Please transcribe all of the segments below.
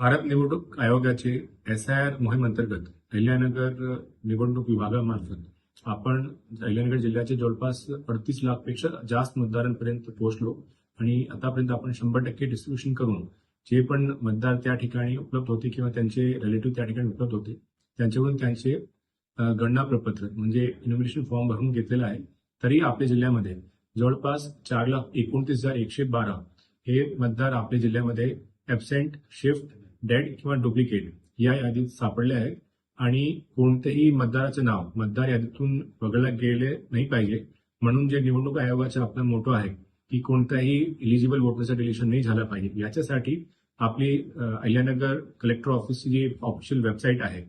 भारत निवडणूक आयोगाचे SIR मोहीम अंतर्गत अहिल्यानगर निवडणूक विभागामार्फत आपण अहिल्यानगर जिल्ह्याचे जवळपास 38 लाखपेक्षा जास्त मतदारांपर्यंत पोहोचलो आणि आतापर्यंत आपण 100% डिस्ट्रीब्युशन करून जे पण मतदार त्या ठिकाणी उपलब्ध होते किंवा त्यांचे रिलेटिव्ह त्या ठिकाणी उपलब्ध होते त्यांच्याकडून त्यांचे गणना प्रपत्र म्हणजे इन्व्हिटेशन फॉर्म भरून घेतलेला आहे. तरी आपल्या जिल्ह्यामध्ये जवळपास 4,29,112 हे मतदार आपल्या जिल्ह्यामध्ये ॲबसेंट, शिफ्ट, डेड किंवा डुप्लिकेट या यादीत सापडले आहेत आणि कोणतेही मतदाराचे नाव मतदार यादीतून वगळले गेले नाही पाहिजे म्हणून जे निवडणूक आयोगाचा आपला मोटो आहे की कोणताही इलिजिबल वोटरचा डिलिशन नाही झाला पाहिजे. याच्यासाठी आपली अहिल्यानगर कलेक्टर ऑफिसची जी ऑफिशियल वेबसाईट आहे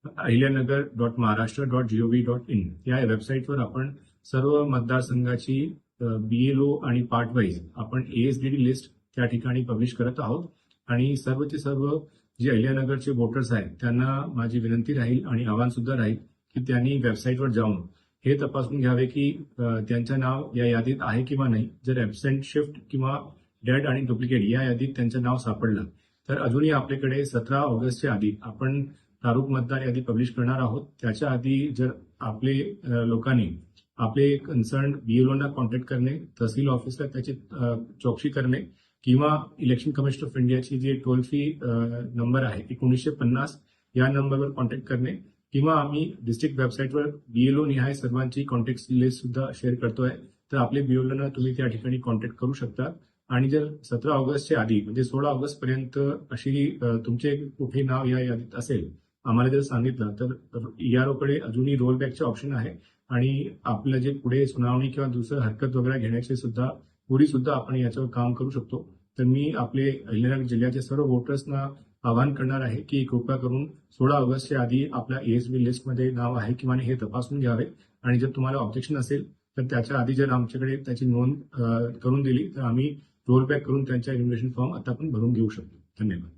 ahilyanagr.maharashtra.gov.in या वेबसाईटवर आपण सर्व मतदारसंघाची BLO आणि पार्ट वाईज आपण ASDD लिस्ट त्या ठिकाणी पब्लिश करत आहोत आणि सर्वचे सर्व जे अहिल्यानगरचे वोटर्स आहेत त्यांना माझी विनंती राहील आणि आवाहन सुद्धा राहील की त्यांनी वेबसाईटवर जाऊन हे तपासून घ्यावे की त्यांचं नाव या यादीत आहे किंवा नाही. जर ॲबसेंट, शिफ्ट किंवा डेड आणि डुप्लिकेट या यादीत त्यांचं नाव सापडलं तर अजूनही आपल्याकडे 17 ऑगस्टच्या आधी आपण प्रारूप मतदार यादी पब्लिश करणार आहोत. त्याच्या आधी जर आपले लोकांनी आपले कन्सर्न BLOना कॉन्टॅक्ट करणे, तहसील ऑफिसला त्याची चौकशी करणे किंवा इलेक्शन कमिशन ऑफ इंडियाची जी टोल फ्री नंबर आहे 1950 या नंबरवर कॉन्टॅक्ट करणे किंवा आम्ही डिस्ट्रिक्ट वेबसाईटवर BLO निहाय सर्वांची कॉन्टॅक्ट लिस्ट सुद्धा शेअर करतोय. तर आपले BLOना तुम्ही त्या ठिकाणी कॉन्टॅक्ट करू शकता आणि जर 17 ऑगस्टच्या आधी म्हणजे 16 ऑगस्ट पर्यंत अशी तुमचे कुठे नाव या यादीत असेल आम्हाला जर सांगितलं तर EROकडे अजूनही रोलबॅकचे ऑप्शन आहे आणि आपलं जे पुढे सुनावणी किंवा दुसरं हरकत वगैरे घेण्याचे सुद्धा आपण याच्यावर काम करू शकतो. तर मी आपले अहिल्यानगर जिल्ह्याच्या सर्व वोटर्सना आवाहन करणार आहे की कृपया करून 16 ऑगस्टच्या आधी आपल्या ASB लिस्टमध्ये नाव आहे किंवा नाही हे तपासून घ्यावे आणि जर तुम्हाला ऑब्जेक्शन असेल तर त्याच्या आधी जर आमच्याकडे त्याची नोंद करून दिली तर आम्ही रोलबॅक करून त्यांच्या इन्व्हिटेशन फॉर्म आता आपण भरून घेऊ शकतो. धन्यवाद.